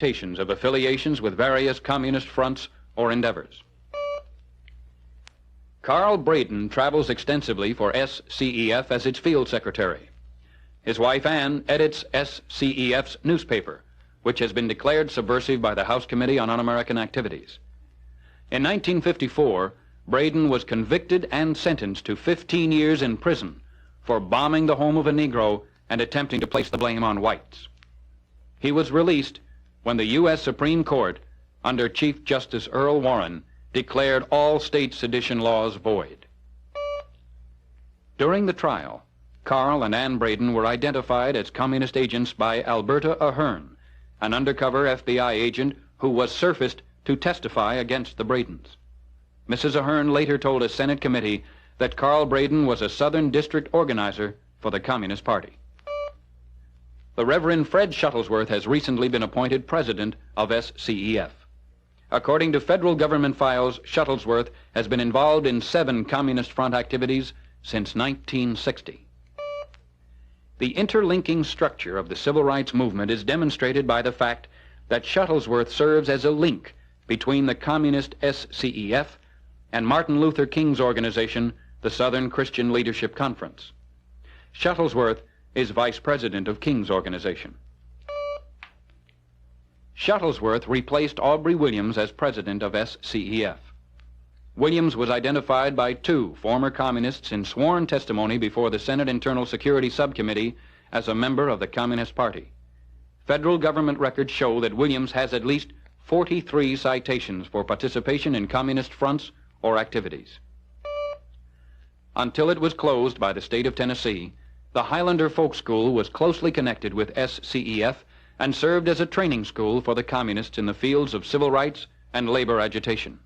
of affiliations with various communist fronts or endeavors. Carl Braden travels extensively for SCEF as its field secretary. His wife Ann edits SCEF's newspaper, which has been declared subversive by the House Committee on Un-American Activities. In 1954, Braden was convicted and sentenced to 15 years in prison for bombing the home of a Negro and attempting to place the blame on whites. He was released when the U.S. Supreme Court, under Chief Justice Earl Warren, declared all state sedition laws void. During the trial, Carl and Ann Braden were identified as communist agents by Alberta Ahern, an undercover FBI agent who was surfaced to testify against the Bradens. Mrs. Ahern later told a Senate committee that Carl Braden was a Southern District organizer for the Communist Party. The Reverend Fred Shuttlesworth has recently been appointed president of SCEF. According to federal government files, Shuttlesworth has been involved in 7 Communist Front activities since 1960. The interlinking structure of the civil rights movement is demonstrated by the fact that Shuttlesworth serves as a link between the communist SCEF and Martin Luther King's organization, the Southern Christian Leadership Conference. Shuttlesworth is vice president of King's organization. Shuttlesworth replaced Aubrey Williams as president of SCEF. Williams was identified by 2 former communists in sworn testimony before the Senate Internal Security Subcommittee as a member of the Communist Party. Federal government records show that Williams has at least 43 citations for participation in communist fronts or activities. Until it was closed by the state of Tennessee, the Highlander Folk School was closely connected with SCEF and served as a training school for the communists in the fields of civil rights and labor agitation.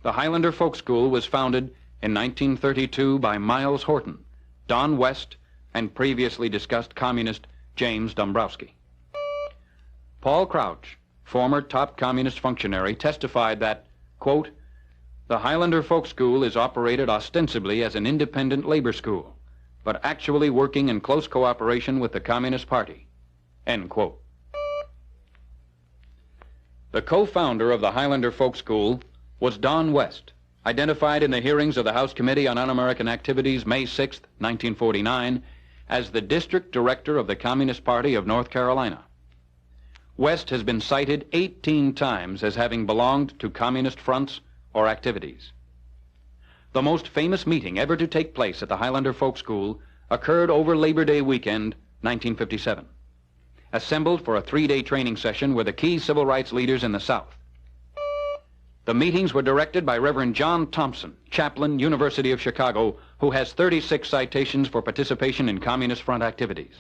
The Highlander Folk School was founded in 1932 by Miles Horton, Don West, and previously discussed communist James Dombrowski. Paul Crouch, former top communist functionary, testified that, quote, "The Highlander Folk School is operated ostensibly as an independent labor school, but actually working in close cooperation with the Communist Party," end quote. The co-founder of the Highlander Folk School was Don West, identified in the hearings of the House Committee on Un-American Activities May 6, 1949, as the district director of the Communist Party of North Carolina. West has been cited 18 times as having belonged to communist fronts or activities. The most famous meeting ever to take place at the Highlander Folk School occurred over Labor Day weekend, 1957. Assembled for a 3-day training session were the key civil rights leaders in the South. The meetings were directed by Reverend John Thompson, chaplain, University of Chicago, who has 36 citations for participation in Communist Front activities.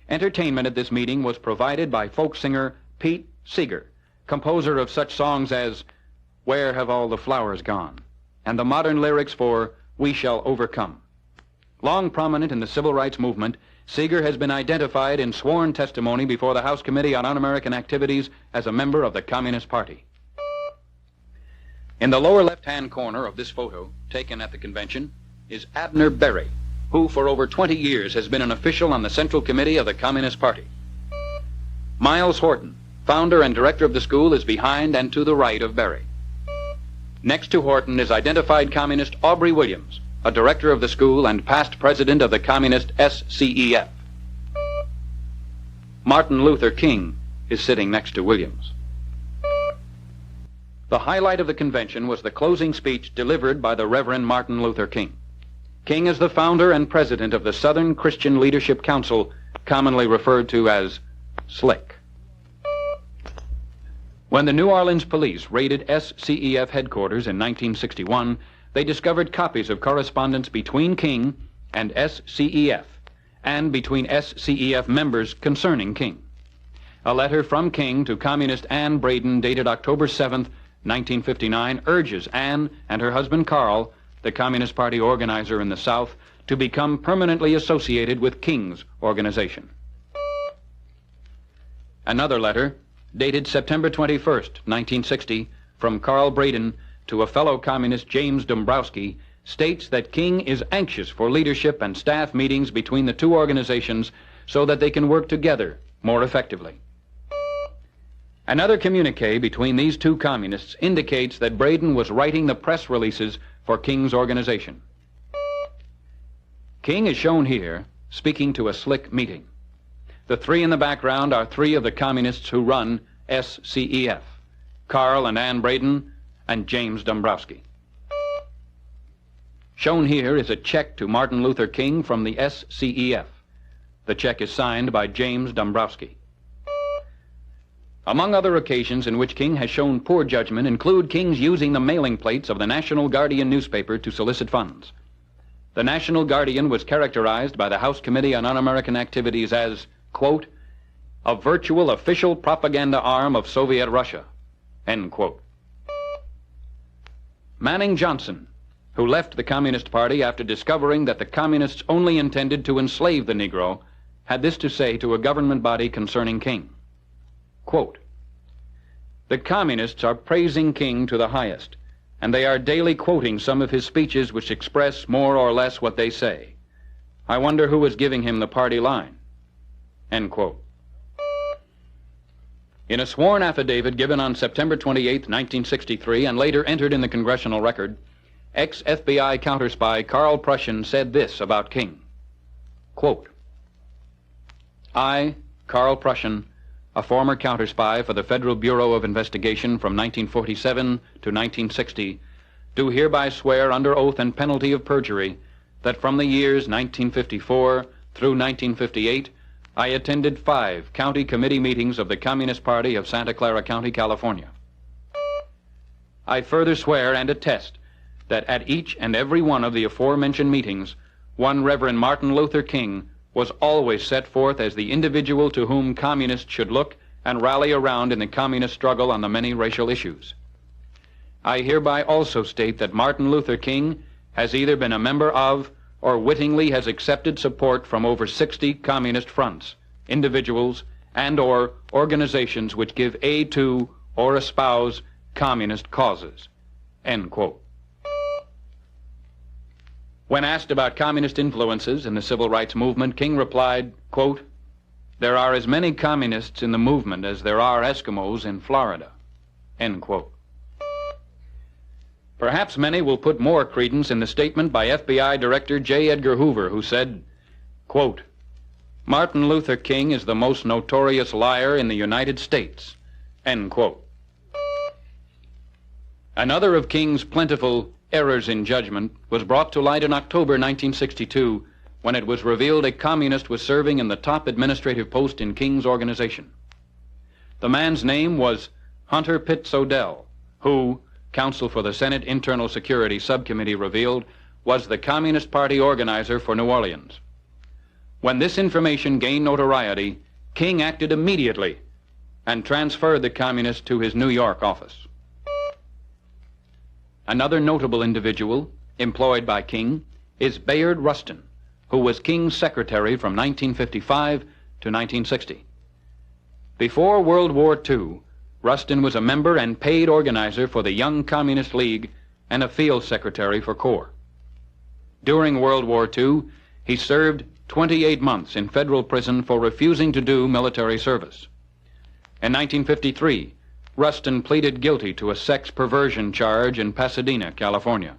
Entertainment at this meeting was provided by folk singer Pete Seeger, composer of such songs as "Where Have All the Flowers Gone?" and the modern lyrics for "We Shall Overcome." Long prominent in the civil rights movement, Seeger has been identified in sworn testimony before the House Committee on Un-American Activities as a member of the Communist Party. In the lower left-hand corner of this photo, taken at the convention, is Abner Berry, who for over 20 years has been an official on the Central Committee of the Communist Party. Miles Horton, founder and director of the school, is behind and to the right of Berry. Next to Horton is identified communist Aubrey Williams, a director of the school and past president of the communist SCEF. Martin Luther King is sitting next to Williams. The highlight of the convention was the closing speech delivered by the Reverend Martin Luther King. King is the founder and president of the Southern Christian Leadership Council, commonly referred to as SLIC. When the New Orleans police raided SCEF headquarters in 1961, they discovered copies of correspondence between King and SCEF, and between SCEF members concerning King. A letter from King to Communist Ann Braden dated October 7, 1959, urges Ann and her husband Carl, the Communist Party organizer in the South, to become permanently associated with King's organization. Another letter, dated September 21, 1960, from Carl Braden to a fellow communist, James Dombrowski, states that King is anxious for leadership and staff meetings between the two organizations so that they can work together more effectively. Another communique between these two communists indicates that Braden was writing the press releases for King's organization. King is shown here speaking to a slick meeting. The three in the background are three of the communists who run SCEF: Carl and Ann Braden and James Dombrowski. Shown here is a check to Martin Luther King from the SCEF. The check is signed by James Dombrowski. Among other occasions in which King has shown poor judgment include King's using the mailing plates of the National Guardian newspaper to solicit funds. The National Guardian was characterized by the House Committee on Un-American Activities as, quote, a virtual official propaganda arm of Soviet Russia, end quote. Manning Johnson, who left the Communist Party after discovering that the Communists only intended to enslave the Negro, had this to say to a government body concerning King. Quote, the Communists are praising King to the highest, and they are daily quoting some of his speeches which express more or less what they say. I wonder who is giving him the party line, end quote. In a sworn affidavit given on September 28, 1963, and later entered in the Congressional Record, ex-FBI counterspy Carl Prussian said this about King, quote, I, Carl Prussian, a former counterspy for the Federal Bureau of Investigation from 1947 to 1960, do hereby swear under oath and penalty of perjury that from the years 1954 through 1958, I attended 5 county committee meetings of the Communist Party of Santa Clara County, California. I further swear and attest that at each and every one of the aforementioned meetings, one Reverend Martin Luther King was always set forth as the individual to whom communists should look and rally around in the communist struggle on the many racial issues. I hereby also state that Martin Luther King has either been a member of or wittingly has accepted support from over 60 communist fronts, individuals, and or organizations which give aid to or espouse communist causes, end quote. When asked about communist influences in the civil rights movement, King replied, quote, there are as many communists in the movement as there are Eskimos in Florida, end quote. Perhaps many will put more credence in the statement by FBI Director J. Edgar Hoover, who said, quote, Martin Luther King is the most notorious liar in the United States, end quote. Another of King's plentiful errors in judgment was brought to light in October 1962 when it was revealed a communist was serving in the top administrative post in King's organization. The man's name was Hunter Pitts Odell, who, counsel for the Senate Internal Security Subcommittee revealed, was the Communist Party organizer for New Orleans. When this information gained notoriety, King acted immediately and transferred the communist to his New York office. Another notable individual employed by King is Bayard Rustin, who was King's secretary from 1955 to 1960. Before World War II, Rustin was a member and paid organizer for the Young Communist League and a field secretary for CORE. During World War II, he served 28 months in federal prison for refusing to do military service. In 1953, Rustin pleaded guilty to a sex perversion charge in Pasadena, California.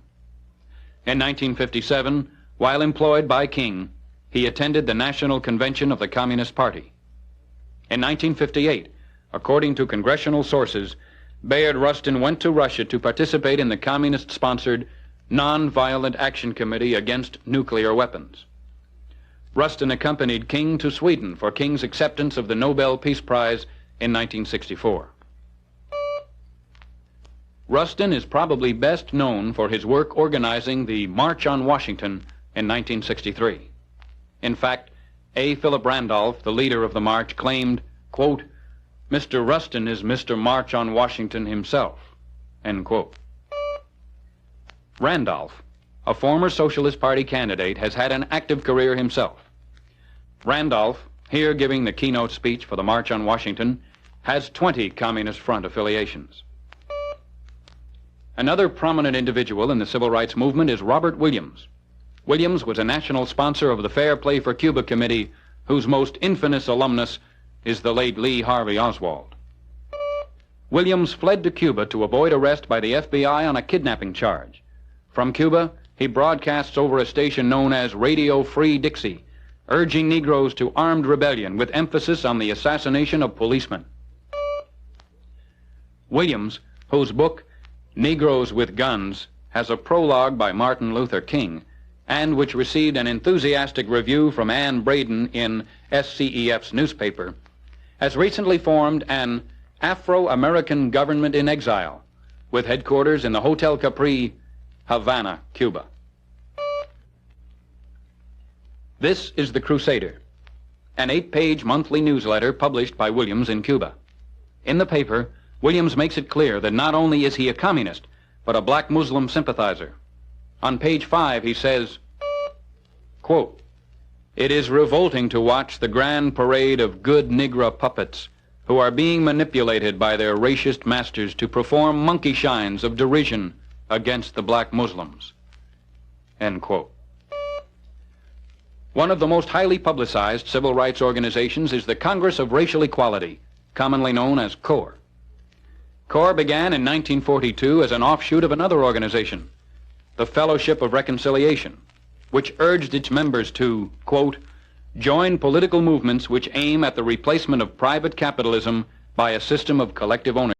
In 1957, while employed by King, he attended the National Convention of the Communist Party. In 1958, according to congressional sources, Bayard Rustin went to Russia to participate in the communist-sponsored Nonviolent Action Committee Against Nuclear Weapons. Rustin accompanied King to Sweden for King's acceptance of the Nobel Peace Prize in 1964. Rustin is probably best known for his work organizing the March on Washington in 1963. In fact, A. Philip Randolph, the leader of the march, claimed, quote, Mr. Rustin is Mr. March on Washington himself, end quote. Randolph, a former Socialist Party candidate, has had an active career himself. Randolph, here giving the keynote speech for the March on Washington, has 20 Communist Front affiliations. Another prominent individual in the civil rights movement is Robert Williams. Williams was a national sponsor of the Fair Play for Cuba Committee, whose most infamous alumnus is the late Lee Harvey Oswald. Williams fled to Cuba to avoid arrest by the FBI on a kidnapping charge. From Cuba, he broadcasts over a station known as Radio Free Dixie, urging Negroes to armed rebellion with emphasis on the assassination of policemen. Williams, whose book, Negroes with Guns, has a prologue by Martin Luther King, and which received an enthusiastic review from Ann Braden in SCEF's newspaper, has recently formed an Afro-American government in exile, with headquarters in the Hotel Capri, Havana, Cuba. This is The Crusader, an 8-page monthly newsletter published by Williams in Cuba. In the paper, Williams makes it clear that not only is he a communist, but a black Muslim sympathizer. On page 5, he says, quote, "It is revolting to watch the grand parade of good Negro puppets who are being manipulated by their racist masters to perform monkey shines of derision against the black Muslims." End quote. One of the most highly publicized civil rights organizations is the Congress of Racial Equality, commonly known as CORE. CORE began in 1942 as an offshoot of another organization, the Fellowship of Reconciliation, which urged its members to, quote, "join political movements which aim at the replacement of private capitalism by a system of collective ownership."